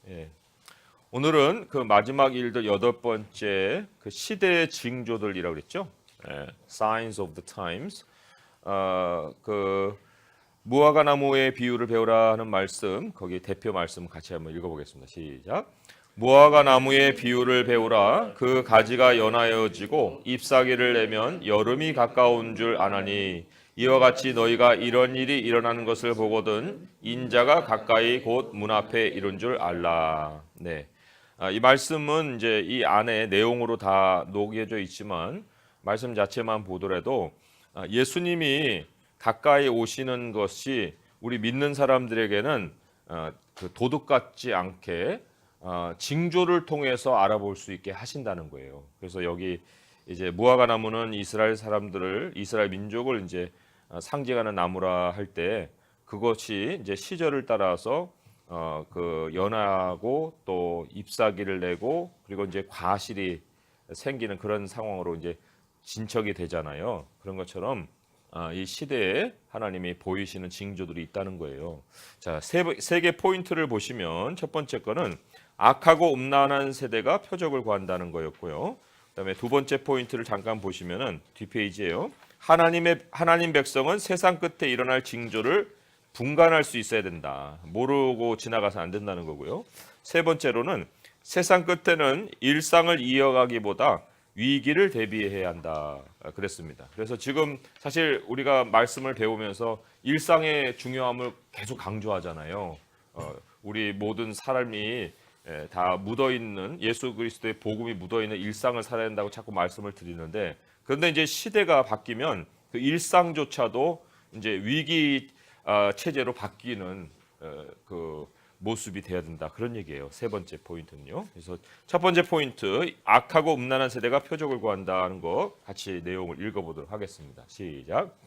예. 오늘은 그 마지막 일들 8번째 그 시대의 징조들이라고 그랬죠. 예. Signs of the times. 그 무화과 나무의 비유를 배우라 하는 말씀, 거기 대표 말씀 같이 한번 읽어보겠습니다. 시작. 무화과 나무의 비유를 배우라. 그 가지가 연하여지고 잎사귀를 내면 여름이 가까운 줄 아나니 이와 같이 너희가 이런 일이 일어나는 것을 보거든 인자가 가까이 곧 문 앞에 이른 줄 알라. 네. 이 말씀은 이제 이 안에 내용으로 다 녹여져 있지만 말씀 자체만 보더라도 예수님이 가까이 오시는 것이 우리 믿는 사람들에게는 그 도둑 같지 않게 징조를 통해서 알아볼 수 있게 하신다는 거예요. 그래서 여기 이제 무화과 나무는 이스라엘 사람들을 이스라엘 민족을 이제 상징하는 나무라 할 때 그것이 이제 시절을 따라서 그 연하고 또 잎사귀를 내고 그리고 이제 과실이 생기는 그런 상황으로 이제 진척이 되잖아요. 그런 것처럼 이 시대에 하나님이 보이시는 징조들이 있다는 거예요. 자, 세 개 포인트를 보시면 첫 번째 거는 악하고 음란한 세대가 표적을 구한다는 거였고요. 그다음에 두 번째 포인트를 잠깐 보시면은 뒷페이지예요. 하나님 백성은 세상 끝에 일어날 징조를 분간할 수 있어야 된다. 모르고 지나가서 안 된다는 거고요. 세 번째로는 세상 끝에는 일상을 이어가기보다 위기를 대비해야 한다 그랬습니다. 그래서 지금 사실 우리가 말씀을 배우면서 일상의 중요함을 계속 강조하잖아요. 우리 모든 사람이 다 묻어있는 예수 그리스도의 복음이 묻어있는 일상을 살아야 한다고 자꾸 말씀을 드리는데 그런데 이제 시대가 바뀌면 그 일상조차도 이제 위기 체제로 바뀌는 그 모습이 돼야 된다 그런 얘기예요. 세 번째 포인트는요. 그래서 첫 번째 포인트 악하고 음란한 세대가 표적을 구한다는 거 같이 내용을 읽어보도록 하겠습니다. 시작.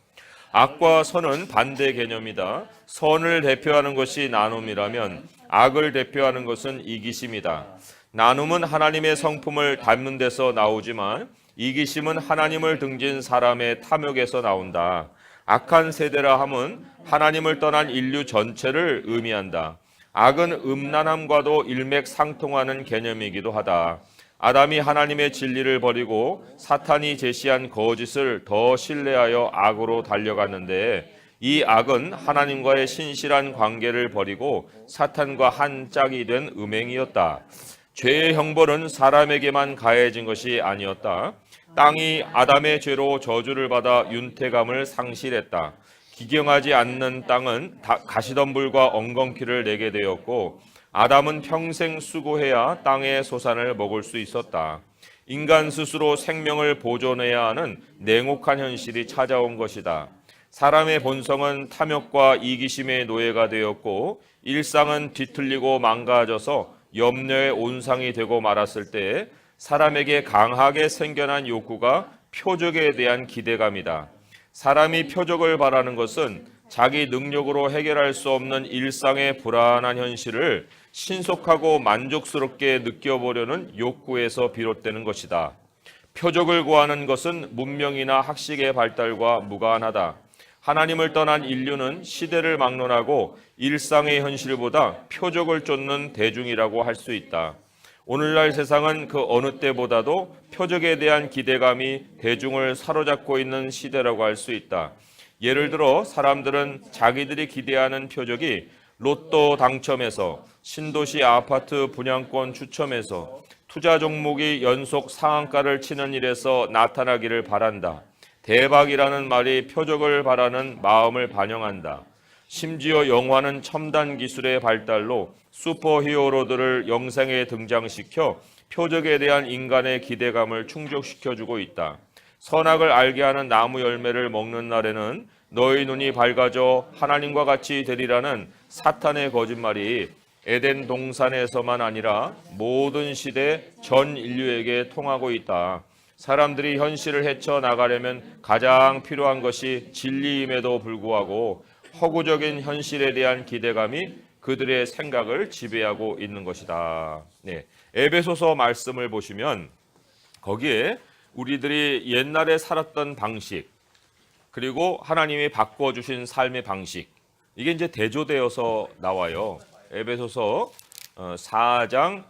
악과 선은 반대 개념이다. 선을 대표하는 것이 나눔이라면 악을 대표하는 것은 이기심이다. 나눔은 하나님의 성품을 닮는 데서 나오지만 이기심은 하나님을 등진 사람의 탐욕에서 나온다. 악한 세대라 함은 하나님을 떠난 인류 전체를 의미한다. 악은 음란함과도 일맥상통하는 개념이기도 하다. 아담이 하나님의 진리를 버리고 사탄이 제시한 거짓을 더 신뢰하여 악으로 달려갔는데 이 악은 하나님과의 신실한 관계를 버리고 사탄과 한 짝이 된 음행이었다. 죄의 형벌은 사람에게만 가해진 것이 아니었다. 땅이 아담의 죄로 저주를 받아 윤택감을 상실했다. 기경하지 않는 땅은 가시덤불과 엉겅퀴를 내게 되었고 아담은 평생 수고해야 땅의 소산을 먹을 수 있었다. 인간 스스로 생명을 보존해야 하는 냉혹한 현실이 찾아온 것이다. 사람의 본성은 탐욕과 이기심의 노예가 되었고 일상은 뒤틀리고 망가져서 염려의 온상이 되고 말았을 때 사람에게 강하게 생겨난 욕구가 표적에 대한 기대감이다. 사람이 표적을 바라는 것은 자기 능력으로 해결할 수 없는 일상의 불안한 현실을 신속하고 만족스럽게 느껴보려는 욕구에서 비롯되는 것이다. 표적을 구하는 것은 문명이나 학식의 발달과 무관하다. 하나님을 떠난 인류는 시대를 막론하고 일상의 현실보다 표적을 쫓는 대중이라고 할 수 있다. 오늘날 세상은 그 어느 때보다도 표적에 대한 기대감이 대중을 사로잡고 있는 시대라고 할 수 있다. 예를 들어 사람들은 자기들이 기대하는 표적이 로또 당첨에서 신도시 아파트 분양권 추첨에서 투자 종목이 연속 상한가를 치는 일에서 나타나기를 바란다. 대박이라는 말이 표적을 바라는 마음을 반영한다. 심지어 영화는 첨단 기술의 발달로 슈퍼히어로들을 영상에 등장시켜 표적에 대한 인간의 기대감을 충족시켜주고 있다. 선악을 알게 하는 나무 열매를 먹는 날에는 너희 눈이 밝아져 하나님과 같이 되리라는 사탄의 거짓말이 에덴 동산에서만 아니라 모든 시대 전 인류에게 통하고 있다. 사람들이 현실을 헤쳐나가려면 가장 필요한 것이 진리임에도 불구하고 허구적인 현실에 대한 기대감이 그들의 생각을 지배하고 있는 것이다. 네, 에베소서 말씀을 보시면 거기에 우리들이 옛날에 살았던 방식 그리고 하나님이 바꿔주신 삶의 방식 이게 이제 대조되어서 나와요. 에베소서 4장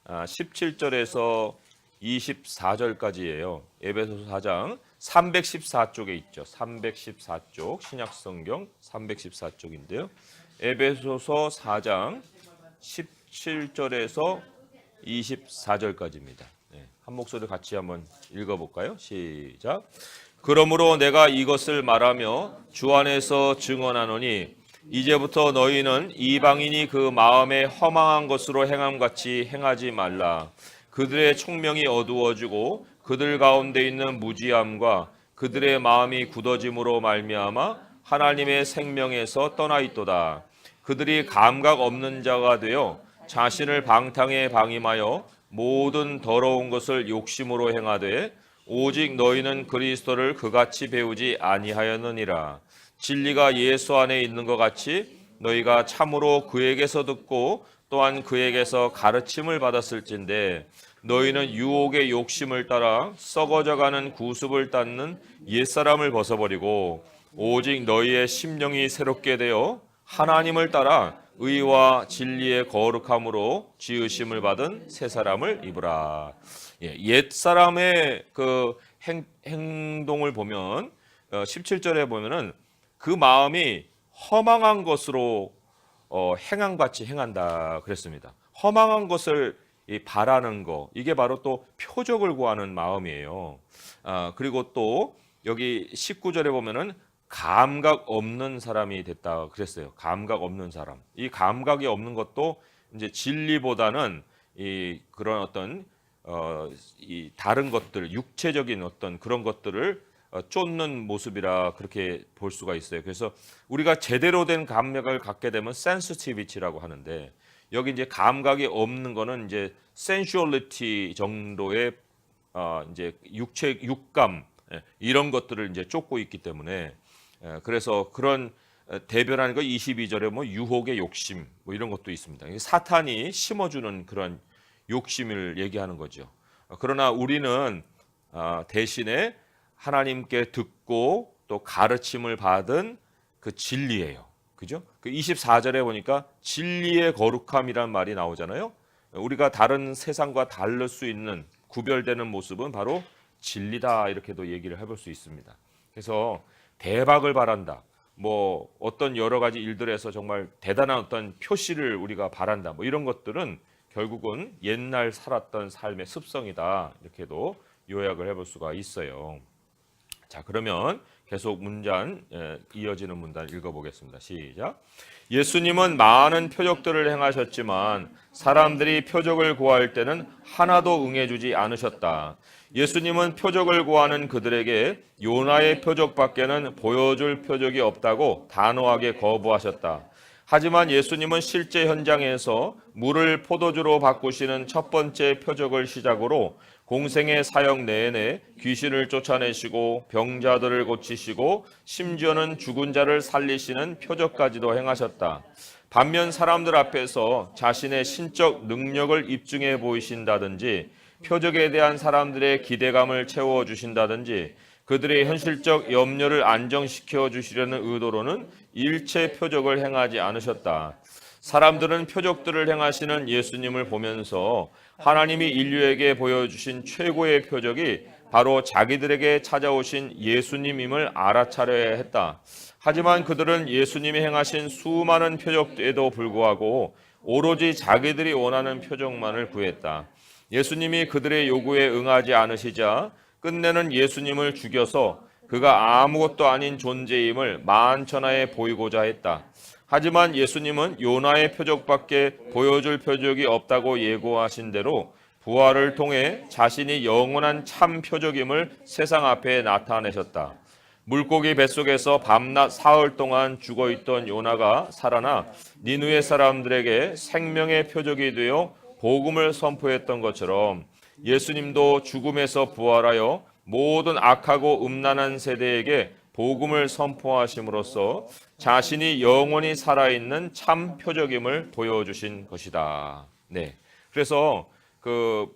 17절에서 24절까지예요. 에베소서 4장 314쪽에 있죠. 314쪽 신약성경 314쪽인데요. 에베소서 4장 17절에서 24절까지입니다. 한 목소리 같이 한번 읽어볼까요? 시작. 그러므로 내가 이것을 말하며 주 안에서 증언하노니 이제부터 너희는 이방인이 그 마음에 허망한 것으로 행함같이 행하지 말라. 그들의 총명이 어두워지고 그들 가운데 있는 무지함과 그들의 마음이 굳어짐으로 말미암아 하나님의 생명에서 떠나 있도다. 그들이 감각 없는 자가 되어 자신을 방탕에 방임하여 모든 더러운 것을 욕심으로 행하되 오직 너희는 그리스도를 그같이 배우지 아니하였느니라. 진리가 예수 안에 있는 것 같이 너희가 참으로 그에게서 듣고 또한 그에게서 가르침을 받았을진데 너희는 유혹의 욕심을 따라 썩어져가는 구습을 닦는 옛사람을 벗어버리고 오직 너희의 심령이 새롭게 되어 하나님을 따라 의와 진리의 거룩함으로 지으심을 받은 새 사람을 입으라. 옛사람의 그 행동을 보면 17절에 보면은 그 마음이 허망한 것으로 행함같이 행한다 그랬습니다. 허망한 것을 바라는 거, 이게 바로 또 표적을 구하는 마음이에요. 그리고 또 여기 19절에 보면은 감각 없는 사람이 됐다 그랬어요. 감각 없는 사람. 이 감각이 없는 것도 이제 진리보다는 이 그런 어떤 이 다른 것들, 육체적인 어떤 그런 것들을 쫓는 모습이라 그렇게 볼 수가 있어요. 그래서 우리가 제대로 된 감각을 갖게 되면 센시티비티라고 하는데 여기 이제 감각이 없는 거는 이제 센슈얼리티 정도의 이제 육감 이런 것들을 이제 쫓고 있기 때문에 그래서 그런 대변하는 거 22절에 뭐 유혹의 욕심 뭐 이런 것도 있습니다. 사탄이 심어주는 그런 욕심을 얘기하는 거죠. 그러나 우리는 대신에 하나님께 듣고 또 가르침을 받은 그 진리예요. 그죠? 그 24절에 보니까 진리의 거룩함이란 말이 나오잖아요. 우리가 다른 세상과 다를 수 있는 구별되는 모습은 바로 진리다 이렇게도 얘기를 해볼 수 있습니다. 그래서 대박을 바란다. 뭐 어떤 여러 가지 일들에서 정말 대단한 어떤 표시를 우리가 바란다. 뭐 이런 것들은 결국은 옛날 살았던 삶의 습성이다. 이렇게도 요약을 해볼 수가 있어요. 자, 그러면 계속 문장 이어지는 문단 읽어보겠습니다. 시작. 예수님은 많은 표적들을 행하셨지만 사람들이 표적을 구할 때는 하나도 응해주지 않으셨다. 예수님은 표적을 구하는 그들에게 요나의 표적밖에는 보여줄 표적이 없다고 단호하게 거부하셨다. 하지만 예수님은 실제 현장에서 물을 포도주로 바꾸시는 첫 번째 표적을 시작으로 공생의 사역 내내 귀신을 쫓아내시고 병자들을 고치시고 심지어는 죽은 자를 살리시는 표적까지도 행하셨다. 반면 사람들 앞에서 자신의 신적 능력을 입증해 보이신다든지 표적에 대한 사람들의 기대감을 채워주신다든지 그들의 현실적 염려를 안정시켜 주시려는 의도로는 일체 표적을 행하지 않으셨다. 사람들은 표적들을 행하시는 예수님을 보면서 하나님이 인류에게 보여주신 최고의 표적이 바로 자기들에게 찾아오신 예수님임을 알아차려야 했다. 하지만 그들은 예수님이 행하신 수많은 표적에도 불구하고 오로지 자기들이 원하는 표적만을 구했다. 예수님이 그들의 요구에 응하지 않으시자 끝내는 예수님을 죽여서 그가 아무것도 아닌 존재임을 만천하에 보이고자 했다. 하지만 예수님은 요나의 표적밖에 보여줄 표적이 없다고 예고하신 대로 부활을 통해 자신이 영원한 참 표적임을 세상 앞에 나타내셨다. 물고기 뱃속에서 밤낮 사흘 동안 죽어있던 요나가 살아나 니느웨 사람들에게 생명의 표적이 되어 복음을 선포했던 것처럼 예수님도 죽음에서 부활하여 모든 악하고 음란한 세대에게 복음을 선포하심으로써 자신이 영원히 살아있는 참 표적임을 보여주신 것이다. 네, 그래서 그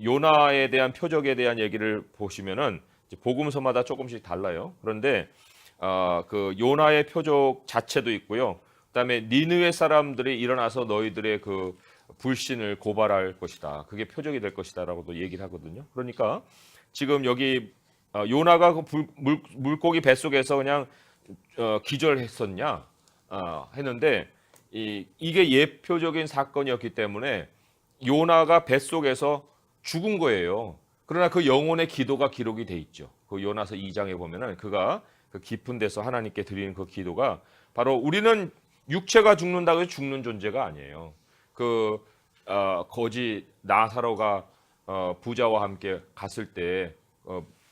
요나에 대한 표적에 대한 얘기를 보시면은 복음서마다 조금씩 달라요. 그런데 그 요나의 표적 자체도 있고요. 그다음에 니느웨 사람들이 일어나서 너희들의 그 불신을 고발할 것이다. 그게 표적이 될 것이다라고도 얘기를 하거든요. 그러니까 지금 여기 요나가 그 물고기 뱃속에서 그냥 기절했었냐 했는데 이게 예표적인 사건이었기 때문에 요나가 뱃속에서 죽은 거예요. 그러나 그 영혼의 기도가 기록이 돼 있죠. 그 요나서 2장에 보면은 그가 그 깊은 데서 하나님께 드리는 그 기도가 바로 우리는 육체가 죽는다고 해서 죽는 존재가 아니에요. 그 거지 나사로가 부자와 함께 갔을 때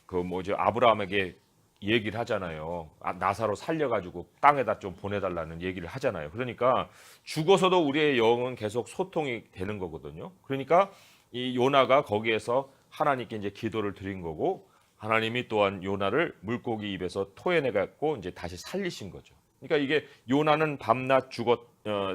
그 뭐죠 아브라함에게 얘기를 하잖아요. 나사로 살려가지고 땅에다 좀 보내달라는 얘기를 하잖아요. 그러니까 죽어서도 우리의 영은 계속 소통이 되는 거거든요. 그러니까 이 요나가 거기에서 하나님께 이제 기도를 드린 거고 하나님이 또한 요나를 물고기 입에서 토해내 갖고 이제 다시 살리신 거죠. 그러니까 이게 요나는 밤낮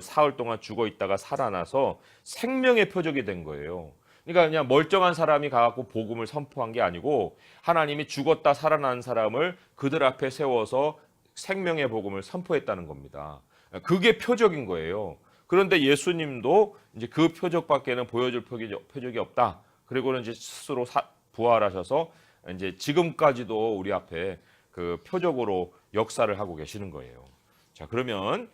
사흘 동안 죽어 있다가 살아나서 생명의 표적이 된 거예요. 그러니까 그냥 멀쩡한 사람이 가갖고 복음을 선포한 게 아니고 하나님이 죽었다 살아난 사람을 그들 앞에 세워서 생명의 복음을 선포했다는 겁니다. 그게 표적인 거예요. 그런데 예수님도 이제 그 표적밖에는 보여줄 표적이 없다. 그리고는 이제 스스로 부활하셔서 이제 지금까지도 우리 앞에 그 표적으로 역사를 하고 계시는 거예요. 자, 그러면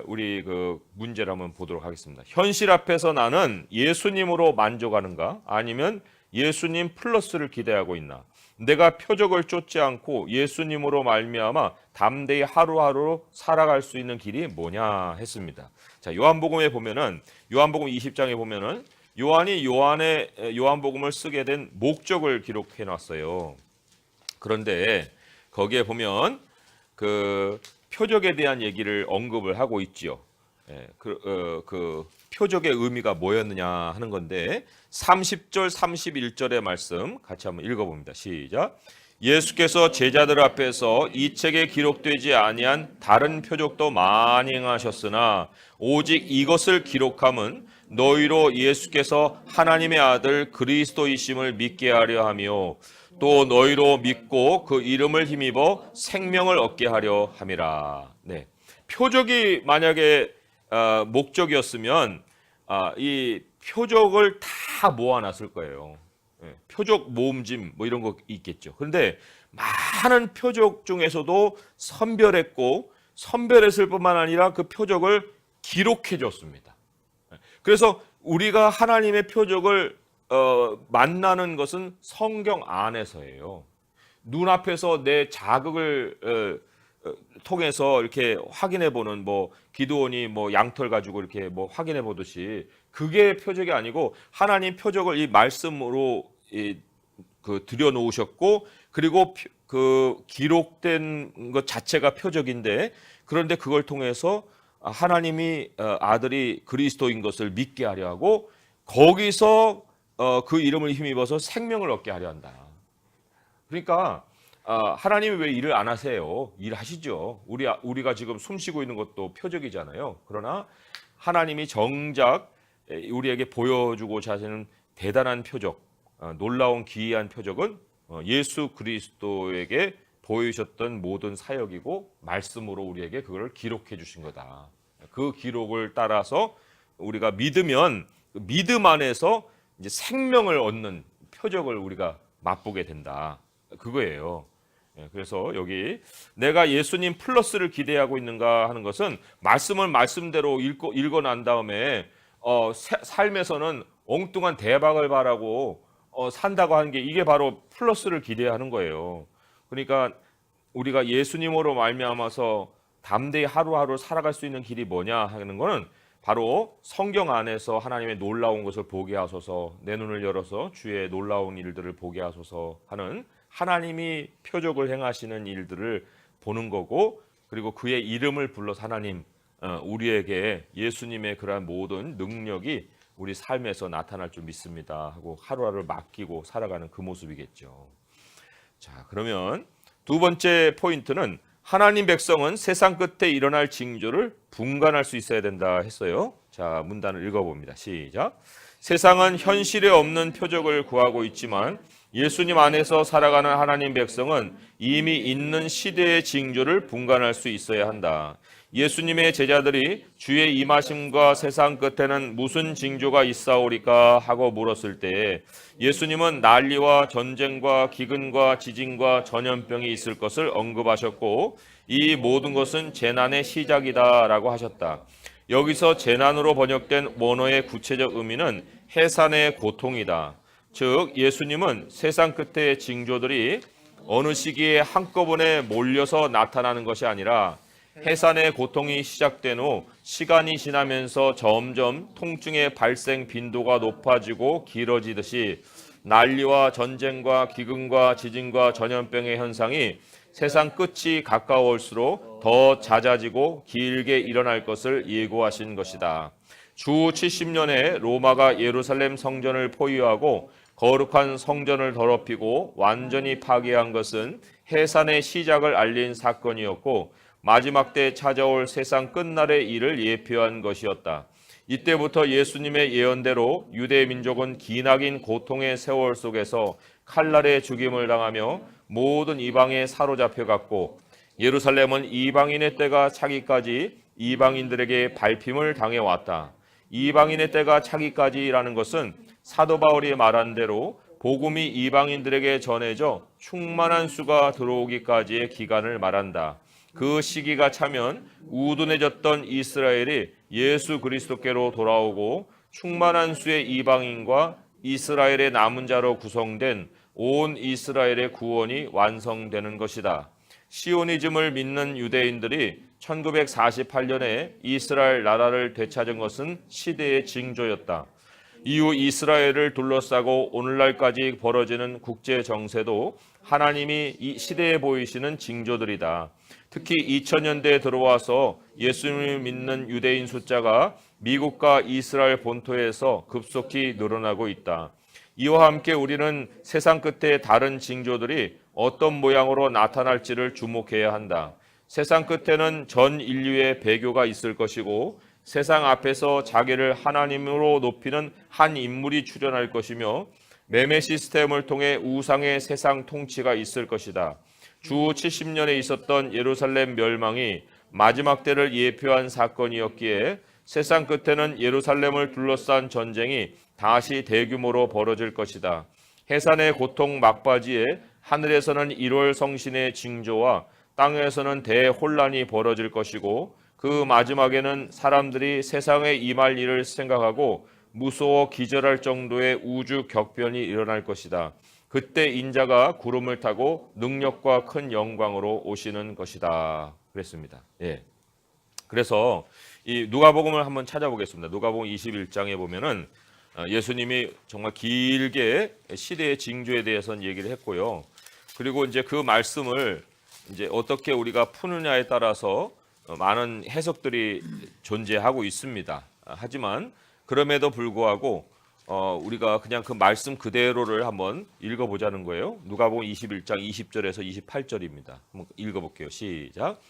우리 그 문제를 한번 보도록 하겠습니다. 현실 앞에서 나는 예수님으로 만족하는가? 아니면 예수님 플러스를 기대하고 있나? 내가 표적을 쫓지 않고 예수님으로 말미암아 담대히 하루하루 살아갈 수 있는 길이 뭐냐 했습니다. 자, 요한복음에 보면은 요한복음 20장에 보면은 요한이 요한복음을 쓰게 된 목적을 기록해 놨어요. 그런데 거기에 보면 그 표적에 대한 얘기를 언급을 하고 있지요. 그 표적의 의미가 뭐였느냐 하는 건데 30절 31절의 말씀 같이 한번 읽어봅니다. 시작. 예수께서 제자들 앞에서 이 책에 기록되지 아니한 다른 표적도 많이 행하셨으나 오직 이것을 기록함은 너희로 예수께서 하나님의 아들 그리스도이심을 믿게 하려 하며 또 너희로 믿고 그 이름을 힘입어 생명을 얻게 하려 함이라. 네, 표적이 만약에 목적이었으면 이 표적을 다 모아놨을 거예요. 표적 모음짐 뭐 이런 거 있겠죠. 그런데 많은 표적 중에서도 선별했을 뿐만 아니라 그 표적을 기록해 줬습니다. 그래서 우리가 하나님의 표적을 만나는 것은 성경 안에서예요. 눈앞에서 내 자극을 통해서 이렇게 확인해 보는 뭐 기드온이 뭐 양털 가지고 이렇게 뭐 확인해 보듯이 그게 표적이 아니고 하나님 표적을 이 말씀으로 그 들여 놓으셨고 그리고 그 기록된 것 자체가 표적인데 그런데 그걸 통해서 하나님이 아들이 그리스도인 것을 믿게 하려 하고 거기서 그 이름을 힘입어서 생명을 얻게 하려 한다. 그러니까 하나님이 왜 일을 안 하세요? 일하시죠. 우리가 지금 숨쉬고 있는 것도 표적이잖아요. 그러나 하나님이 정작 우리에게 보여주고자 하시는 대단한 표적, 놀라운 기이한 표적은 예수 그리스도에게 보여주셨던 모든 사역이고 말씀으로 우리에게 그걸 기록해 주신 거다. 그 기록을 따라서 우리가 믿으면 믿음 안에서 이제 생명을 얻는 표적을 우리가 맛보게 된다. 그거예요. 그래서 여기 내가 예수님 플러스를 기대하고 있는가 하는 것은 말씀을 말씀대로 읽어 난 다음에 삶에서는 엉뚱한 대박을 바라고 산다고 하는 게 이게 바로 플러스를 기대하는 거예요. 그러니까 우리가 예수님으로 말미암아서 담대히 하루하루 살아갈 수 있는 길이 뭐냐 하는 거는 바로 성경 안에서 하나님의 놀라운 것을 보게 하소서 내 눈을 열어서 주의 놀라운 일들을 보게 하소서 하는 하나님이 표적을 행하시는 일들을 보는 거고 그리고 그의 이름을 불러서 하나님 우리에게 예수님의 그러한 모든 능력이 우리 삶에서 나타날 줄 믿습니다 하고 하루하루 맡기고 살아가는 그 모습이겠죠. 자, 그러면 두 번째 포인트는 하나님 백성은 세상 끝에 일어날 징조를 분간할 수 있어야 된다 했어요. 자, 문단을 읽어봅니다. 시작. 세상은 현실에 없는 표적을 구하고 있지만 예수님 안에서 살아가는 하나님 백성은 이미 있는 시대의 징조를 분간할 수 있어야 한다. 예수님의 제자들이 주의 임하심과 세상 끝에는 무슨 징조가 있사오리까 하고 물었을 때 예수님은 난리와 전쟁과 기근과 지진과 전염병이 있을 것을 언급하셨고 이 모든 것은 재난의 시작이다라고 하셨다. 여기서 재난으로 번역된 원어의 구체적 의미는 해산의 고통이다. 즉 예수님은 세상 끝의 징조들이 어느 시기에 한꺼번에 몰려서 나타나는 것이 아니라 해산의 고통이 시작된 후 시간이 지나면서 점점 통증의 발생 빈도가 높아지고 길어지듯이 난리와 전쟁과 기근과 지진과 전염병의 현상이 세상 끝이 가까울수록 더 잦아지고 길게 일어날 것을 예고하신 것이다. 주 70년에 로마가 예루살렘 성전을 포위하고 거룩한 성전을 더럽히고 완전히 파괴한 것은 해산의 시작을 알린 사건이었고 마지막 때 찾아올 세상 끝날의 일을 예표한 것이었다. 이때부터 예수님의 예언대로 유대 민족은 기나긴 고통의 세월 속에서 칼날의 죽임을 당하며 모든 이방에 사로잡혀갔고 예루살렘은 이방인의 때가 차기까지 이방인들에게 밟힘을 당해왔다. 이방인의 때가 차기까지라는 것은 사도 바울이 말한 대로 복음이 이방인들에게 전해져 충만한 수가 들어오기까지의 기간을 말한다. 그 시기가 차면 우둔해졌던 이스라엘이 예수 그리스도께로 돌아오고 충만한 수의 이방인과 이스라엘의 남은 자로 구성된 온 이스라엘의 구원이 완성되는 것이다. 시오니즘을 믿는 유대인들이 1948년에 이스라엘 나라를 되찾은 것은 시대의 징조였다. 이후 이스라엘을 둘러싸고 오늘날까지 벌어지는 국제 정세도 하나님이 이 시대에 보이시는 징조들이다. 특히 2000년대에 들어와서 예수님을 믿는 유대인 숫자가 미국과 이스라엘 본토에서 급속히 늘어나고 있다. 이와 함께 우리는 세상 끝에 다른 징조들이 어떤 모양으로 나타날지를 주목해야 한다. 세상 끝에는 전 인류의 배교가 있을 것이고 세상 앞에서 자기를 하나님으로 높이는 한 인물이 출현할 것이며 매매 시스템을 통해 우상의 세상 통치가 있을 것이다. 주 70년에 있었던 예루살렘 멸망이 마지막 때를 예표한 사건이었기에 세상 끝에는 예루살렘을 둘러싼 전쟁이 다시 대규모로 벌어질 것이다. 해산의 고통 막바지에 하늘에서는 1월 성신의 징조와 땅에서는 대혼란이 벌어질 것이고 그 마지막에는 사람들이 세상에 임할 일을 생각하고 무서워 기절할 정도의 우주 격변이 일어날 것이다. 그때 인자가 구름을 타고 능력과 큰 영광으로 오시는 것이다. 그랬습니다. 예. 그래서 이 누가복음을 한번 찾아보겠습니다. 누가복음 21장에 보면은 예수님이 정말 길게 시대의 징조에 대해서는 얘기를 했고요. 그리고 이제 그 말씀을 이제 어떻게 우리가 푸느냐에 따라서 많은 해석들이 존재하고 있습니다. 하지만 그럼에도 불구하고 우리가 그냥 그 말씀 그대로를 한번 읽어보자는 거예요. 누가복음 21장 20절에서 28절입니다. 한번 읽어볼게요. 시작.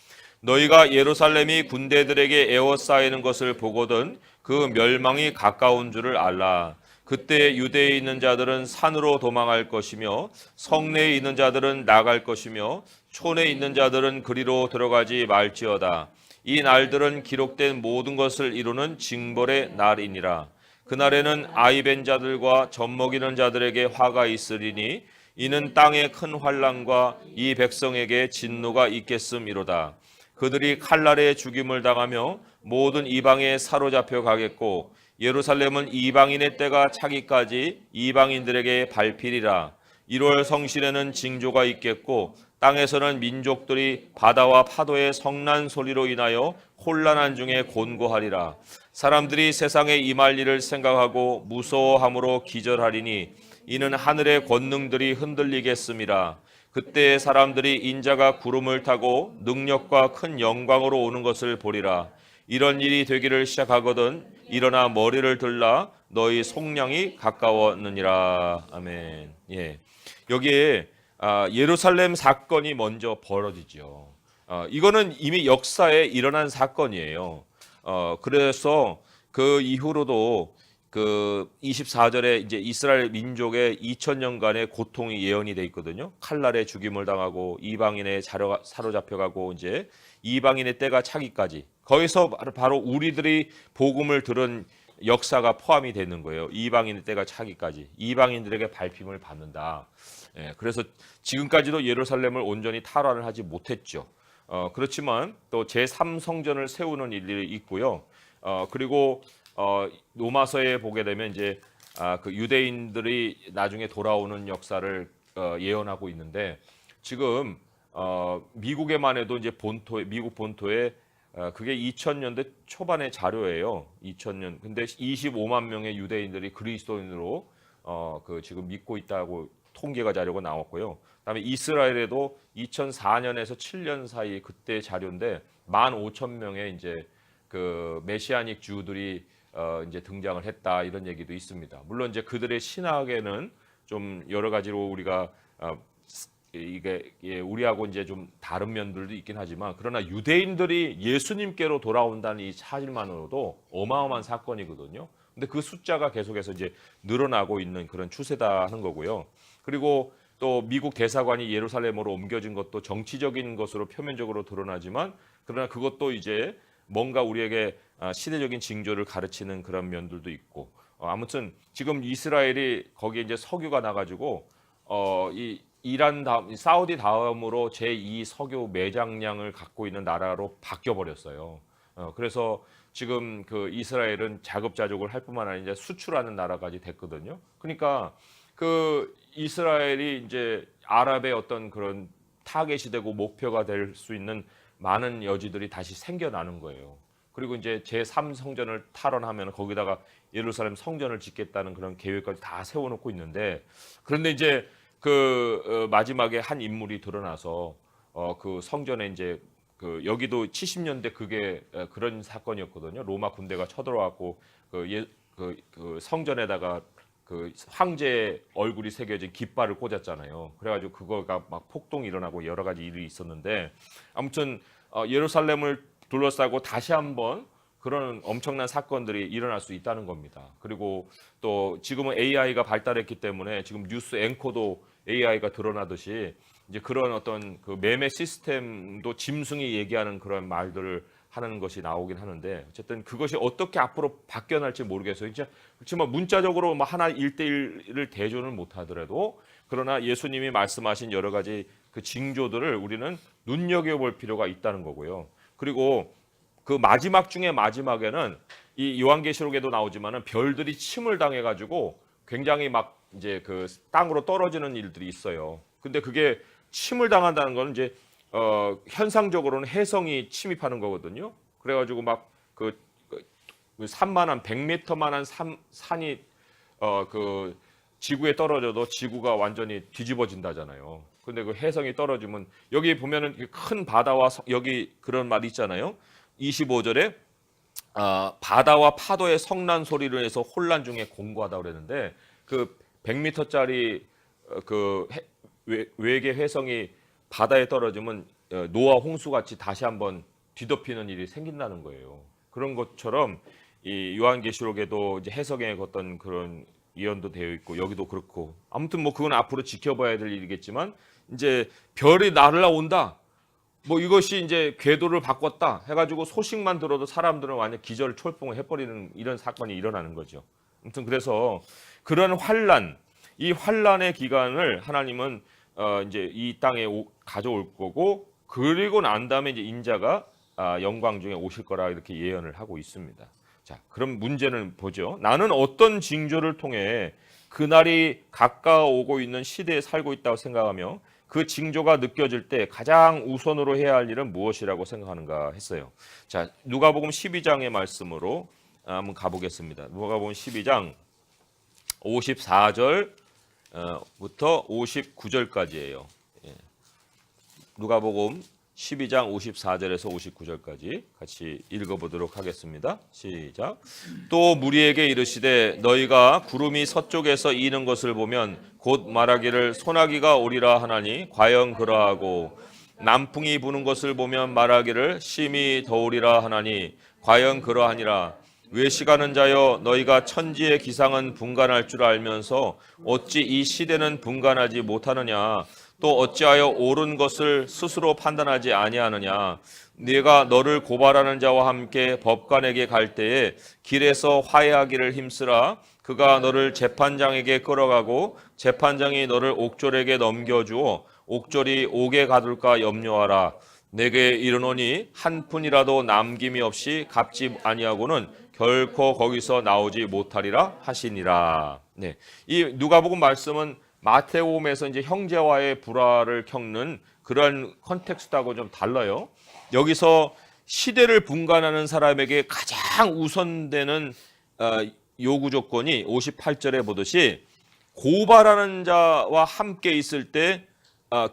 너희가 예루살렘이 군대들에게 에워싸이는 것을 보거든 그 멸망이 가까운 줄을 알라. 그때 유대에 있는 자들은 산으로 도망할 것이며 성내에 있는 자들은 나갈 것이며 촌에 있는 자들은 그리로 들어가지 말지어다. 이 날들은 기록된 모든 것을 이루는 징벌의 날이니라. 그날에는 아이 벤 자들과 젖먹이는 자들에게 화가 있으리니 이는 땅의 큰 환난과 이 백성에게 진노가 있겠음이로다. 그들이 칼날에 죽임을 당하며 모든 이방에 사로잡혀 가겠고 예루살렘은 이방인의 때가 차기까지 이방인들에게 밟히리라. 1월 성실에는 징조가 있겠고 땅에서는 민족들이 바다와 파도의 성난 소리로 인하여 혼란한 중에 곤고하리라. 사람들이 세상에 임할 일을 생각하고 무서워함으로 기절하리니 이는 하늘의 권능들이 흔들리겠음이라. 그때 사람들이 인자가 구름을 타고 능력과 큰 영광으로 오는 것을 보리라. 이런 일이 되기를 시작하거든 일어나 머리를 들라 너희 속량이 가까웠느니라. 아멘. 예. 여기에 예루살렘 사건이 먼저 벌어지죠. 이거는 이미 역사에 일어난 사건이에요. 그래서 그 이후로도 그 24절에 이제 이스라엘 민족의 2000년간의 고통이 예언이 돼 있거든요. 칼날에 죽임을 당하고 이방인에 사로잡혀가고 이제 이방인의 때가 차기까지. 거기서 바로 우리들이 복음을 들은 역사가 포함이 되는 거예요. 이방인의 때가 차기까지. 이방인들에게 밟힘을 받는다. 그래서 지금까지도 예루살렘을 온전히 탈환을 하지 못했죠. 그렇지만 또 제3성전을 세우는 일이 있고요. 그리고 로마서에 보게 되면 이제 그 유대인들이 나중에 돌아오는 역사를 예언하고 있는데 지금 미국에만 해도 이제 미국 본토에 그게 2000년대 초반의 자료예요. 2000년. 근데 25만 명의 유대인들이 그리스도인으로 그 지금 믿고 있다고 통계가 자료가 나왔고요. 그다음에 이스라엘에도 2004년에서 7년 사이 그때 자료인데 15,000명의 이제 그 메시아닉 주들이 이제 등장을 했다 이런 얘기도 있습니다. 물론 이제 그들의 신학에는 좀 여러 가지로 우리가 이게 우리하고 이제 좀 다른 면들도 있긴 하지만 그러나 유대인들이 예수님께로 돌아온다는 이 사실만으로도 어마어마한 사건이거든요. 근데 그 숫자가 계속해서 이제 늘어나고 있는 그런 추세다 하는 거고요. 그리고 또 미국 대사관이 예루살렘으로 옮겨진 것도 정치적인 것으로 표면적으로 드러나지만 그러나 그것도 이제 뭔가 우리에게 시대적인 징조를 가르치는 그런 면들도 있고 아무튼 지금 이스라엘이 거기에 이제 석유가 나가지고 이 이란 다음 사우디 다음으로 제2 석유 매장량을 갖고 있는 나라로 바뀌어 버렸어요. 그래서 지금 그 이스라엘은 자급자족을 할 뿐만 아니라 수출하는 나라까지 됐거든요. 그러니까 그 이스라엘이 이제 아랍의 어떤 그런 타겟이 되고 목표가 될 수 있는 많은 여지들이 다시 생겨나는 거예요. 그리고 이제 제3성전을 탈환하면 거기다가 예루살렘 성전을 짓겠다는 그런 계획까지 다 세워놓고 있는데 그런데 이제 그 마지막에 한 인물이 드러나서 그 성전에 이제 그 여기도 70년대 그게 그런 사건이었거든요. 로마 군대가 쳐들어왔고 그 성전에다가 그 황제의 얼굴이 새겨진 깃발을 꽂았잖아요. 그래가지고 그거가 막 폭동이 일어나고 여러 가지 일이 있었는데 아무튼 예루살렘을 둘러싸고 다시 한번 그런 엄청난 사건들이 일어날 수 있다는 겁니다. 그리고 또 지금은 AI가 발달했기 때문에 지금 뉴스 앵커도 AI가 드러나듯이 이제 그런 어떤 그 매매 시스템도 짐승이 얘기하는 그런 말들을 하는 것이 나오긴 하는데 어쨌든 그것이 어떻게 앞으로 바뀌어 날지 모르겠어요. 진짜 그렇지만 문자적으로 뭐 하나 1대1을 대조는 못하더라도 그러나 예수님이 말씀하신 여러 가지 그 징조들을 우리는 눈여겨볼 필요가 있다는 거고요. 그리고 그 마지막 중에 마지막에는 이 요한계시록에도 나오지만은 별들이 침을 당해가지고 굉장히 막 이제 그 땅으로 떨어지는 일들이 있어요. 근데 그게 침을 당한다는 건 이제 현상적으로는 해성이 침입하는 거거든요. 그래가지고 막 그 산만한 100m만한 산이 그 지구에 떨어져도 지구가 완전히 뒤집어진다잖아요. 근데 그 해성이 떨어지면 여기 보면은 큰 바다와 여기 그런 말이 있잖아요. 25절에 바다와 파도의 성난 소리로 해서 혼란 중에 공고하다 그랬는데 그 100m짜리 그 외계 회성이 바다에 떨어지면 노아 홍수같이 다시 한번 뒤덮이는 일이 생긴다는 거예요. 그런 것처럼 이 요한계시록에도 이제 해석의 어떤 그런 예언도 되어 있고 여기도 그렇고 아무튼 뭐 그건 앞으로 지켜봐야 될 일이겠지만 이제 별이 날아온다. 뭐 이것이 이제 궤도를 바꿨다 해가지고 소식만 들어도 사람들은 완전 기절 철봉을 해버리는 이런 사건이 일어나는 거죠. 아무튼 그래서 그런 환란, 이 환란의 기간을 하나님은 이제 이 땅에 가져올 거고 그리고 난 다음에 이제 인자가 영광 중에 오실 거라 이렇게 예언을 하고 있습니다. 자, 그럼 문제는 보죠. 나는 어떤 징조를 통해 그날이 가까워오고 있는 시대에 살고 있다고 생각하며 그 징조가 느껴질 때 가장 우선으로 해야 할 일은 무엇이라고 생각하는가 했어요. 자, 누가복음 12장의 말씀으로 한번 가보겠습니다. 누가복음 12장 54절부터 59절까지예요. 누가복음 12장 54절에서 59절까지 같이 읽어보도록 하겠습니다. 시작. 또 무리에게 이르시되 너희가 구름이 서쪽에서 이는 것을 보면 곧 말하기를 소나기가 오리라 하나니 과연 그러하고 남풍이 부는 것을 보면 말하기를 심히 더우리라 하나니 과연 그러하니라. 외식하는 자여 너희가 천지의 기상은 분간할 줄 알면서 어찌 이 시대는 분간하지 못하느냐. 또 어찌하여 옳은 것을 스스로 판단하지 아니하느냐? 네가 너를 고발하는 자와 함께 법관에게 갈 때에 길에서 화해하기를 힘쓰라. 그가 너를 재판장에게 끌어가고 재판장이 너를 옥졸에게 넘겨주어 옥졸이 옥에 가둘까 염려하라. 내게 이르노니 한 푼이라도 남김이 없이 갚지 아니하고는 결코 거기서 나오지 못하리라 하시니라. 네, 이 누가복음 말씀은 마태복음에서 이제 형제와의 불화를 겪는 그런 컨텍스트하고 좀 달라요. 여기서 시대를 분간하는 사람에게 가장 우선되는 요구 조건이 58절에 보듯이 고발하는 자와 함께 있을 때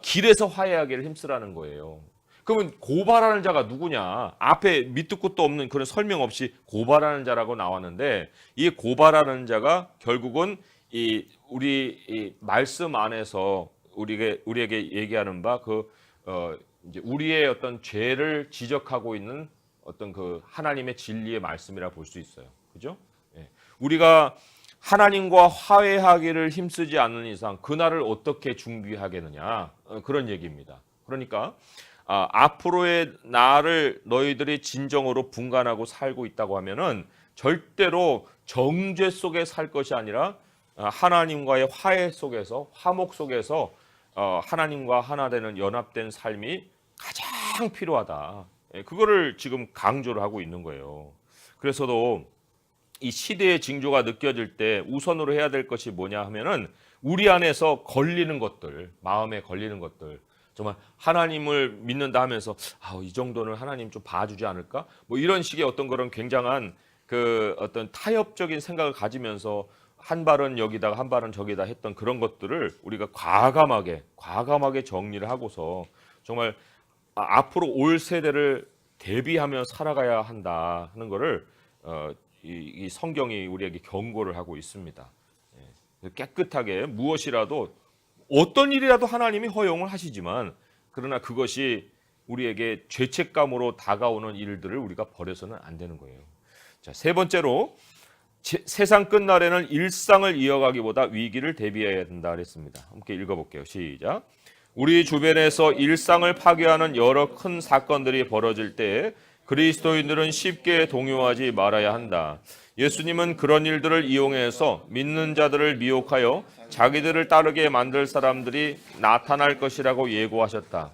길에서 화해하기를 힘쓰라는 거예요. 그러면 고발하는 자가 누구냐? 앞에 밑도 끝도 없는 그런 설명 없이 고발하는 자라고 나왔는데 이 고발하는 자가 결국은 우리 말씀 안에서 우리에게 얘기하는 바 이제 우리의 어떤 죄를 지적하고 있는 어떤 그 하나님의 진리의 말씀이라 볼 수 있어요. 그죠? 예. 우리가 하나님과 화해하기를 힘쓰지 않는 이상 그날을 어떻게 준비하겠느냐 그런 얘기입니다. 그러니까 앞으로의 나를 너희들이 진정으로 분간하고 살고 있다고 하면은 절대로 정죄 속에 살 것이 아니라 하나님과의 화해 속에서 화목 속에서 하나님과 하나 되는 연합된 삶이 가장 필요하다. 그거를 지금 강조를 하고 있는 거예요. 그래서도 이 시대의 징조가 느껴질 때 우선으로 해야 될 것이 뭐냐 하면은 우리 안에서 걸리는 것들, 마음에 걸리는 것들, 정말 하나님을 믿는다 하면서 이 정도는 하나님 좀 봐주지 않을까? 뭐 이런 식의 어떤 그런 굉장한 그 어떤 타협적인 생각을 가지면서 한 발은 여기다가 한 발은 저기다 했던 그런 것들을 우리가 과감하게 정리를 하고서 정말 앞으로 올 세대를 대비하며 살아가야 한다 하는 거를 이 성경이 우리에게 경고를 하고 있습니다. 깨끗하게 무엇이라도 어떤 일이라도 하나님이 허용을 하시지만 그러나 그것이 우리에게 죄책감으로 다가오는 일들을 우리가 버려서는 안 되는 거예요. 자, 세 번째로 세상 끝날에는 일상을 이어가기보다 위기를 대비해야 된다 그랬습니다. 함께 읽어볼게요. 시작. 우리 주변에서 일상을 파괴하는 여러 큰 사건들이 벌어질 때 그리스도인들은 쉽게 동요하지 말아야 한다. 예수님은 그런 일들을 이용해서 믿는 자들을 미혹하여 자기들을 따르게 만들 사람들이 나타날 것이라고 예고하셨다.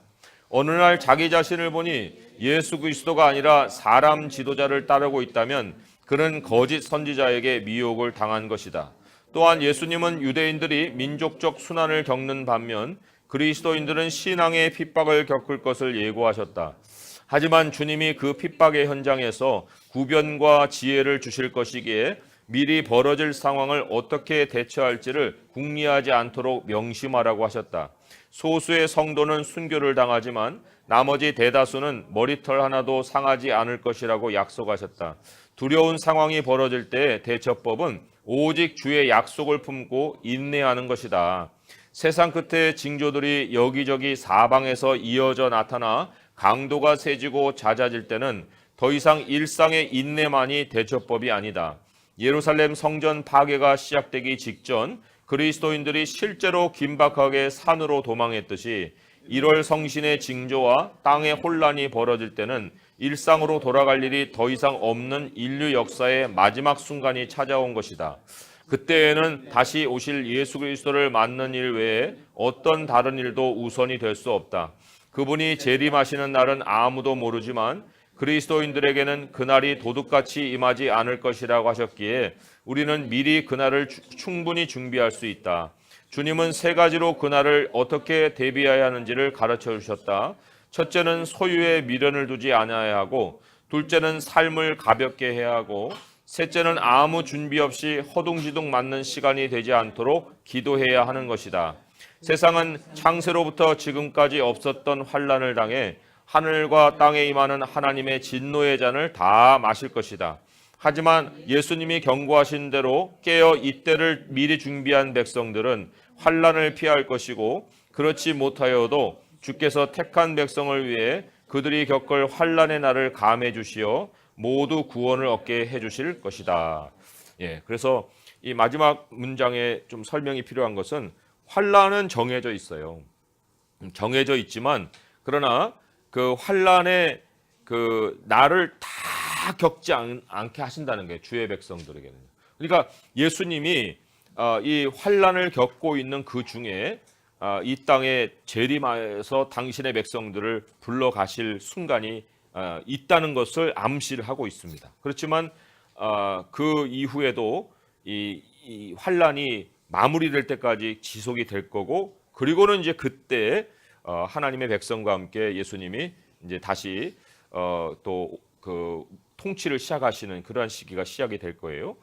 어느 날 자기 자신을 보니 예수 그리스도가 아니라 사람 지도자를 따르고 있다면 그는 거짓 선지자에게 미혹을 당한 것이다. 또한 예수님은 유대인들이 민족적 순환을 겪는 반면 그리스도인들은 신앙의 핍박을 겪을 것을 예고하셨다. 하지만 주님이 그 핍박의 현장에서 구변과 지혜를 주실 것이기에 미리 벌어질 상황을 어떻게 대처할지를 궁리하지 않도록 명심하라고 하셨다. 소수의 성도는 순교를 당하지만 나머지 대다수는 머리털 하나도 상하지 않을 것이라고 약속하셨다. 두려운 상황이 벌어질 때 대처법은 오직 주의 약속을 품고 인내하는 것이다. 세상 끝에 징조들이 여기저기 사방에서 이어져 나타나 강도가 세지고 잦아질 때는 더 이상 일상의 인내만이 대처법이 아니다. 예루살렘 성전 파괴가 시작되기 직전 그리스도인들이 실제로 긴박하게 산으로 도망했듯이 1월 성신의 징조와 땅의 혼란이 벌어질 때는 일상으로 돌아갈 일이 더 이상 없는 인류 역사의 마지막 순간이 찾아온 것이다. 그때에는 다시 오실 예수 그리스도를 맞는 일 외에 어떤 다른 일도 우선이 될 수 없다. 그분이 재림하시는 날은 아무도 모르지만 그리스도인들에게는 그날이 도둑같이 임하지 않을 것이라고 하셨기에 우리는 미리 그날을 충분히 준비할 수 있다. 주님은 세 가지로 그날을 어떻게 대비해야 하는지를 가르쳐 주셨다. 첫째는 소유에 미련을 두지 않아야 하고, 둘째는 삶을 가볍게 해야 하고, 셋째는 아무 준비 없이 허둥지둥 맞는 시간이 되지 않도록 기도해야 하는 것이다. 세상은 창세로부터 지금까지 없었던 환난을 당해 하늘과 땅에 임하는 하나님의 진노의 잔을 다 마실 것이다. 하지만 예수님이 경고하신 대로 깨어 이때를 미리 준비한 백성들은 환난을 피할 것이고, 그렇지 못하여도 주께서 택한 백성을 위해 그들이 겪을 환난의 날을 감해 주시어 모두 구원을 얻게 해 주실 것이다. 그래서 이 마지막 문장에 좀 설명이 필요한 것은 환난은 정해져 있어요. 정해져 있지만 그러나 그 환란에 그 나를 다 겪지 않게 하신다는 게 주의 백성들에게는. 그러니까 예수님이 이 환란을 겪고 있는 그 중에 이 땅에 재림하여서 당신의 백성들을 불러 가실 순간이 있다는 것을 암시를 하고 있습니다. 그렇지만 그 이후에도 이 환란이 마무리될 때까지 지속이 될 거고, 그리고는 이제 그때 하나님의 백성과 함께 예수님이 이제 다시 또 그 통치를 시작하시는 그러한 시기가 시작이 될 거예요.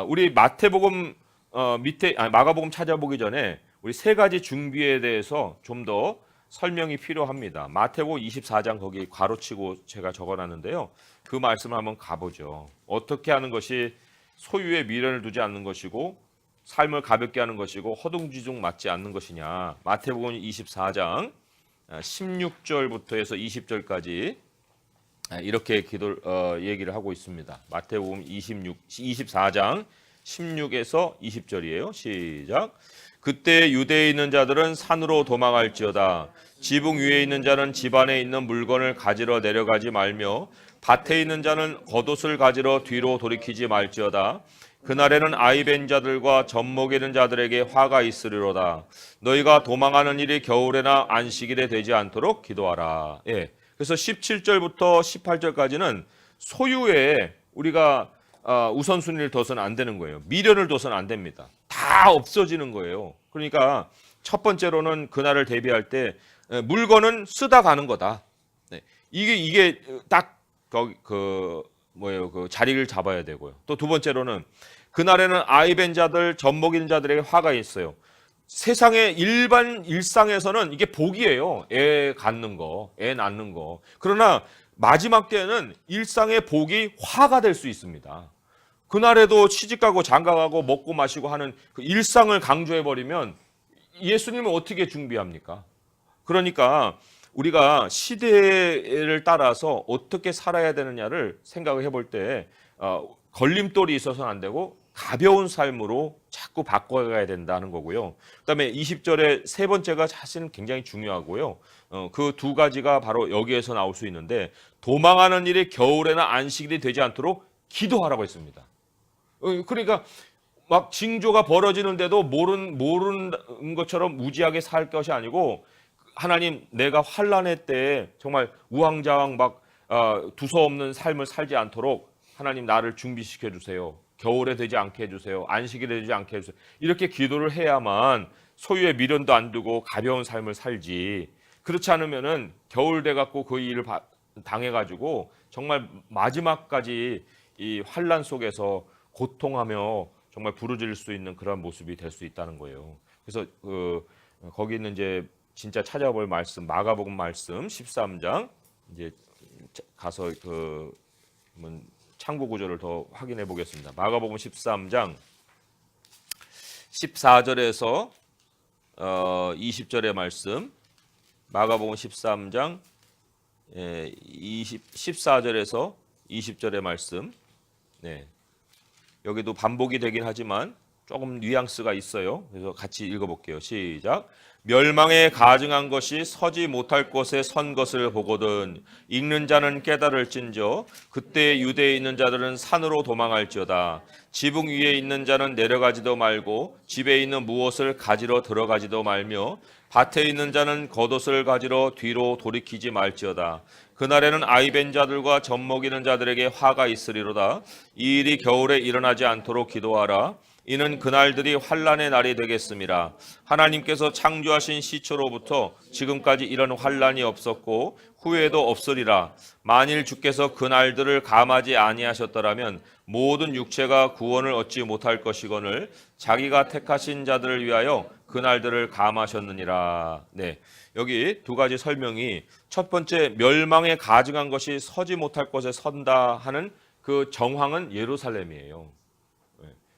우리 마태복음 마가복음 찾아보기 전에 우리 세 가지 준비에 대해서 좀 더 설명이 필요합니다. 마태복음 24장 거기 괄호치고 제가 적어놨는데요. 그 말씀을 한번 가보죠. 어떻게 하는 것이 소유에 미련을 두지 않는 것이고 삶을 가볍게 하는 것이고 허둥지둥 맞지 않는 것이냐. 마태복음 24장 16절부터 해서 20절까지 이렇게 얘기를 하고 있습니다. 마태복음 24장 16에서 20절이에요. 시작. 그때 유대에 있는 자들은 산으로 도망할지어다. 지붕 위에 있는 자는 집 안에 있는 물건을 가지러 내려가지 말며 밭에 있는 자는 겉옷을 가지러 뒤로 돌이키지 말지어다. 그날에는 아이벤 자들과 젖먹이는 자들에게 화가 있으리로다. 너희가 도망하는 일이 겨울에나 안식일에 되지 않도록 기도하라. 예. 그래서 17절부터 18절까지는 소유에 우리가 우선순위를 둬서는 안 되는 거예요. 미련을 둬서는 안 됩니다. 다 없어지는 거예요. 그러니까 첫 번째로는 그날을 대비할 때 물건은 쓰다 가는 거다. 네. 이게 딱 그 자리를 잡아야 되고요. 또 두 번째로는 그날에는 아이벤 자들, 젖먹이는 자들에게 화가 있어요. 세상의 일상에서는 이게 복이에요. 애 갖는 거, 애 낳는 거. 그러나 마지막 때에는 일상의 복이 화가 될 수 있습니다. 그날에도 시집가고 장가가고 먹고 마시고 하는 그 일상을 강조해버리면 예수님은 어떻게 준비합니까? 그러니까 우리가 시대를 따라서 어떻게 살아야 되느냐를 생각을 해볼 때 걸림돌이 있어서는 안 되고 가벼운 삶으로 자꾸 바꿔가야 된다는 거고요. 그다음에 20절의 세 번째가 사실은 굉장히 중요하고요. 그 두 가지가 바로 여기에서 나올 수 있는데, 도망하는 일이 겨울에나 안식일이 되지 않도록 기도하라고 했습니다. 그러니까 막 징조가 벌어지는데도 모르는 것처럼 무지하게 살 것이 아니고, 하나님, 내가 환난의 때에 정말 우왕좌왕 막 두서없는 삶을 살지 않도록 하나님 나를 준비시켜 주세요. 겨울에 되지 않게 해주세요. 안식일에 되지 않게 해주세요. 이렇게 기도를 해야만 소유의 미련도 안 두고 가벼운 삶을 살지. 그렇지 않으면은 겨울 돼 갖고 그 일을 당해가지고 정말 마지막까지 이 환난 속에서 고통하며 정말 부르짖을 수 있는 그런 모습이 될 수 있다는 거예요. 그래서 거기 있는 이제 진짜 찾아볼 말씀, 마가복음 말씀 13장 이제 가서 참고 구절을 더 확인해 보겠습니다. 마가복음 13장 14절에서 20절의 말씀, 마가복음 13장 14절에서 20절의 말씀. 네. 여기도 반복이 되긴 하지만 조금 뉘앙스가 있어요. 그래서 같이 읽어볼게요. 시작. 멸망에 가증한 것이 서지 못할 곳에 선 것을 보거든 읽는 자는 깨달을진저 그때 유대에 있는 자들은 산으로 도망할지어다. 지붕 위에 있는 자는 내려가지도 말고 집에 있는 무엇을 가지러 들어가지도 말며 밭에 있는 자는 겉옷을 가지러 뒤로 돌이키지 말지어다. 그날에는 아이벤 자들과 젖먹이는 자들에게 화가 있으리로다. 이 일이 겨울에 일어나지 않도록 기도하라. 이는 그날들이 환난의 날이 되겠습니다. 하나님께서 창조하신 시초로부터 지금까지 이런 환난이 없었고 후에도 없으리라. 만일 주께서 그날들을 감하지 아니하셨더라면 모든 육체가 구원을 얻지 못할 것이거늘 자기가 택하신 자들을 위하여 그날들을 감하셨느니라. 네, 여기 두 가지 설명이, 첫 번째 멸망에 가증한 것이 서지 못할 곳에 선다 하는 그 정황은 예루살렘이에요.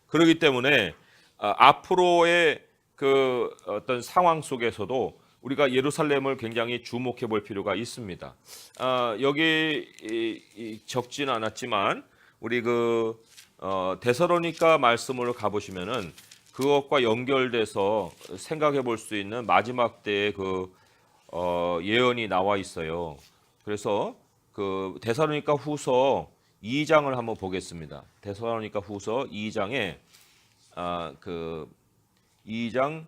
그렇기 때문에 앞으로의 그 어떤 상황 속에서도 우리가 예루살렘을 굉장히 주목해 볼 필요가 있습니다. 여기 적지는 않았지만 우리 데살로니가 말씀으로 가보시면은 그것과 연결돼서 생각해 볼 수 있는 마지막 때의 예언이 나와 있어요. 그래서 그 데살로니가 후서 2장을 한번 보겠습니다. 데살로니가 후서 2장에 그 2장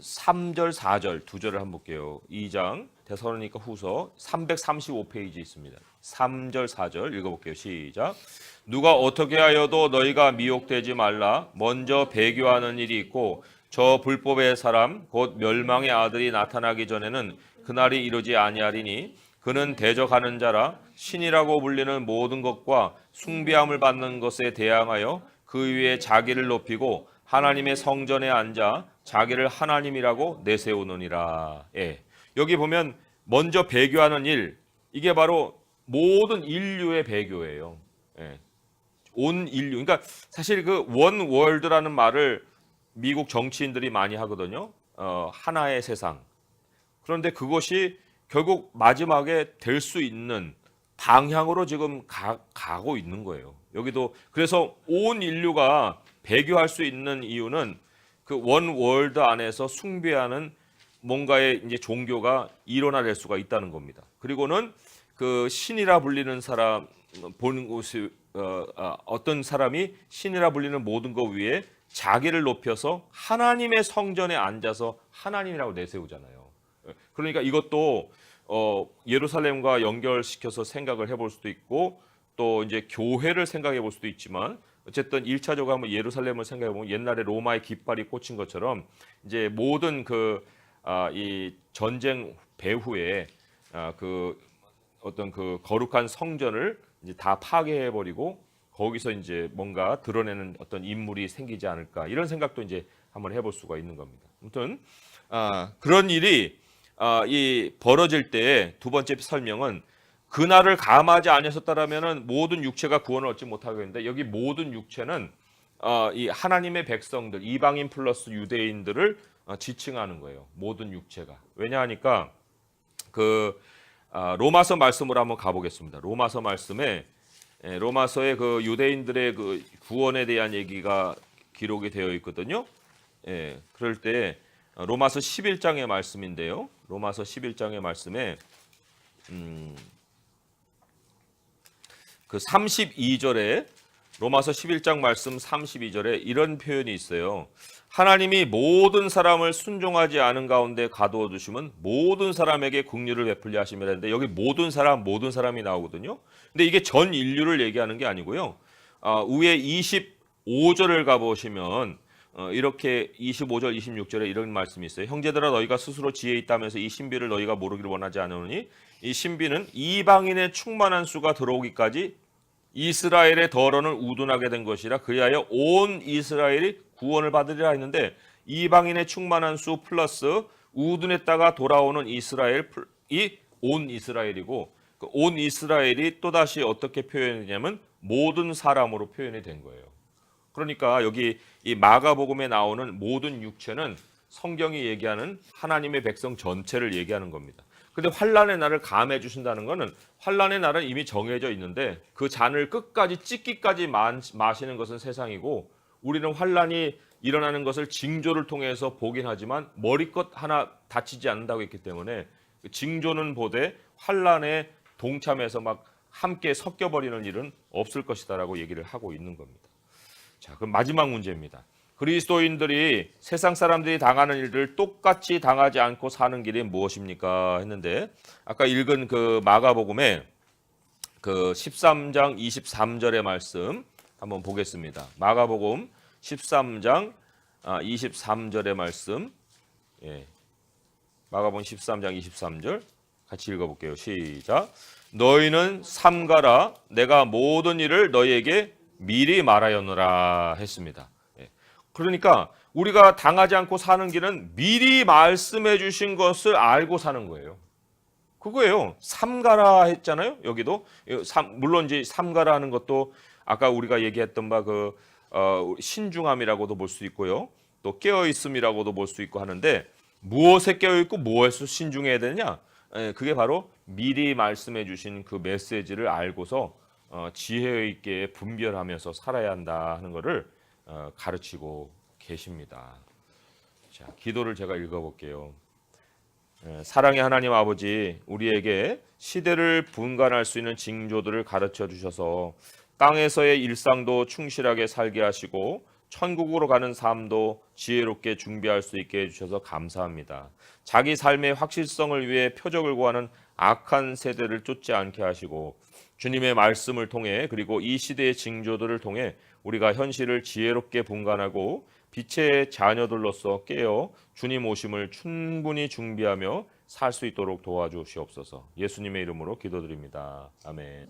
3절 4절 두 절을 한번 볼게요. 2장 데살로니가 후서 335페이지 있습니다. 3절 4절 읽어볼게요. 시작. 누가 어떻게 하여도 너희가 미혹되지 말라. 먼저 배교하는 일이 있고 저 불법의 사람 곧 멸망의 아들이 나타나기 전에는 그날이 이루지 아니하리니 그는 대적하는 자라 신이라고 불리는 모든 것과 숭배함을 받는 것에 대항하여 그 위에 자기를 높이고 하나님의 성전에 앉아 자기를 하나님이라고 내세우느니라. 예. 여기 보면 먼저 배교하는 일, 이게 바로 모든 인류의 배교예요. 예. 온 인류. 그러니까 사실 그 원 월드라는 말을 미국 정치인들이 많이 하거든요. 하나의 세상. 그런데 그것이 결국 마지막에 될 수 있는 방향으로 지금 가고 있는 거예요. 여기도 그래서 온 인류가 배교할 수 있는 이유는 그 원 월드 안에서 숭배하는 뭔가의 이제 종교가 일어날 수가 있다는 겁니다. 그리고는 그 신이라 불리는 사람 보는 곳이 어떤 사람이 신이라 불리는 모든 것 위에 자기를 높여서 하나님의 성전에 앉아서 하나님이라고 내세우잖아요. 그러니까 이것도 예루살렘과 연결시켜서 생각을 해볼 수도 있고 또 이제 교회를 생각해 볼 수도 있지만 어쨌든 1차적으로 한번 예루살렘을 생각해 보면 옛날에 로마의 깃발이 꽂힌 것처럼 이제 모든 이 전쟁 배후에 그 어떤 그 거룩한 성전을 이제 다 파괴해 버리고 거기서 이제 뭔가 드러내는 어떤 인물이 생기지 않을까 이런 생각도 이제 한번 해볼 수가 있는 겁니다. 아무튼 그런 일이 이 벌어질 때 두 번째 설명은 그날을 감하지 아니하셨다라면은 모든 육체가 구원을 얻지 못하겠는데 여기 모든 육체는 이 하나님의 백성들 이방인 플러스 유대인들을 지칭하는 거예요. 모든 육체가. 왜냐하니까 그 로마서 말씀으로 한번 가보겠습니다. 로마서 말씀에 로마서의 그 유대인들의 그 구원에 대한 얘기가 기록이 되어 있거든요. 그럴 때 로마서 11장의 말씀인데요. 로마서 11장의 말씀에 그 32절에 로마서 11장 말씀 32절에 이런 표현이 있어요. 하나님이 모든 사람을 순종하지 않은 가운데 가두어 두시면 모든 사람에게 긍휼을 베풀려 하심이라 했는데 여기 모든 사람이 나오거든요. 근데 이게 전 인류를 얘기하는 게 아니고요. 위에 25절을 가보시면 이렇게 25절 26절에 이런 말씀이 있어요. 형제들아 너희가 스스로 지혜 있다면서 이 신비를 너희가 모르기를 원하지 않으니 이 신비는 이방인의 충만한 수가 들어오기까지 이스라엘의 덜어는 우둔하게 된 것이라 그리하여 온 이스라엘이 구원을 받으리라 했는데 이방인의 충만한 수 플러스 우둔했다가 돌아오는 이스라엘이 온 이스라엘이고 그 온 이스라엘이 또다시 어떻게 표현했냐면 모든 사람으로 표현이 된 거예요. 그러니까 여기 이 마가복음에 나오는 모든 육체는 성경이 얘기하는 하나님의 백성 전체를 얘기하는 겁니다. 근데 환란의 날을 감해 주신다는 것은 환란의 날은 이미 정해져 있는데 그 잔을 끝까지 찢기까지 마시는 것은 세상이고 우리는 환란이 일어나는 것을 징조를 통해서 보긴 하지만 머리껏 하나 다치지 않는다고 했기 때문에 징조는 보되 환란에 동참해서 막 함께 섞여버리는 일은 없을 것이다라고 얘기를 하고 있는 겁니다. 자, 그럼 마지막 문제입니다. 그리스도인들이 세상 사람들이 당하는 일들을 똑같이 당하지 않고 사는 길이 무엇입니까? 했는데 아까 읽은 그 마가복음에 그 13장 23절의 말씀 한번 보겠습니다. 마가복음 13장 23절의 말씀. 마가복음 13장 23절 같이 읽어볼게요. 시작. 너희는 삼가라 내가 모든 일을 너희에게 미리 말하였노라 했습니다. 그러니까 우리가 당하지 않고 사는 길은 미리 말씀해 주신 것을 알고 사는 거예요. 그거예요. 삼가라 했잖아요. 여기도 물론 이제 삼가라 하는 것도 아까 우리가 얘기했던 바 그 신중함이라고도 볼 수 있고요. 또 깨어 있음이라고도 볼 수 있고 하는데 무엇에 깨어 있고 무엇에 신중해야 되냐? 그게 바로 미리 말씀해 주신 그 메시지를 알고서 지혜 있게 분별하면서 살아야 한다 하는 것을 가르치고 계십니다. 자, 기도를 제가 읽어볼게요. 사랑의 하나님 아버지, 우리에게 시대를 분간할 수 있는 징조들을 가르쳐 주셔서 땅에서의 일상도 충실하게 살게 하시고 천국으로 가는 삶도 지혜롭게 준비할 수 있게 해주셔서 감사합니다. 자기 삶의 확실성을 위해 표적을 구하는 악한 세대를 쫓지 않게 하시고 주님의 말씀을 통해 그리고 이 시대의 징조들을 통해 우리가 현실을 지혜롭게 분간하고 빛의 자녀들로서 깨어 주님 오심을 충분히 준비하며 살 수 있도록 도와주시옵소서. 예수님의 이름으로 기도드립니다. 아멘.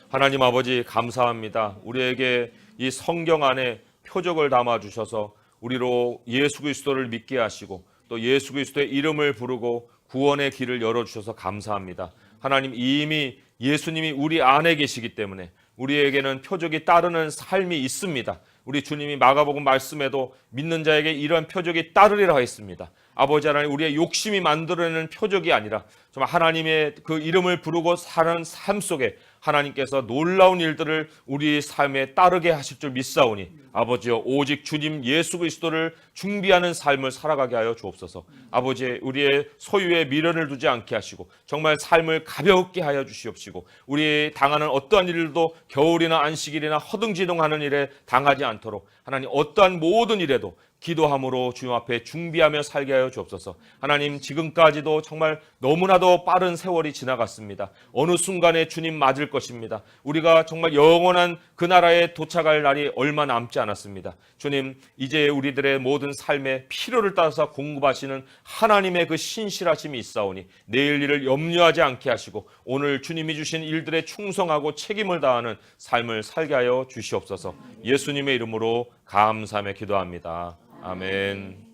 하나님 아버지 감사합니다. 우리에게 이 성경 안에 표적을 담아 주셔서 우리로 예수 그리스도를 믿게 하시고 또 예수 그리스도의 이름을 부르고 구원의 길을 열어 주셔서 감사합니다. 하나님 이미 예수님이 우리 안에 계시기 때문에 우리에게는 표적이 따르는 삶이 있습니다. 우리 주님이 마가복음 말씀에도 믿는 자에게 이러한 표적이 따르리라 했습니다. 아버지 하나님, 우리의 욕심이 만들어내는 표적이 아니라 정말 하나님의 그 이름을 부르고 사는 삶 속에 하나님께서 놀라운 일들을 우리 삶에 따르게 하실 줄 믿사오니 아버지여, 오직 주님 예수 그리스도를 준비하는 삶을 살아가게 하여 주옵소서. 아버지, 우리의 소유에 미련을 두지 않게 하시고 정말 삶을 가볍게 하여 주시옵시고 우리 당하는 어떠한 일도 겨울이나 안식일이나 허둥지둥하는 일에 당하지 않도록 하나님 어떠한 모든 일에도 기도함으로 주님 앞에 준비하며 살게 하여 주옵소서. 하나님, 지금까지도 정말 너무나도 빠른 세월이 지나갔습니다. 어느 순간에 주님 맞을 것입니다. 우리가 정말 영원한 그 나라에 도착할 날이 얼마 남지 않았습니다. 주님, 이제 우리들의 모든 삶의 필요를 따라서 공급하시는 하나님의 그 신실하심이 있사오니 내일 일을 염려하지 않게 하시고 오늘 주님이 주신 일들에 충성하고 책임을 다하는 삶을 살게 하여 주시옵소서. 예수님의 이름으로 감사하며 기도합니다. 아멘.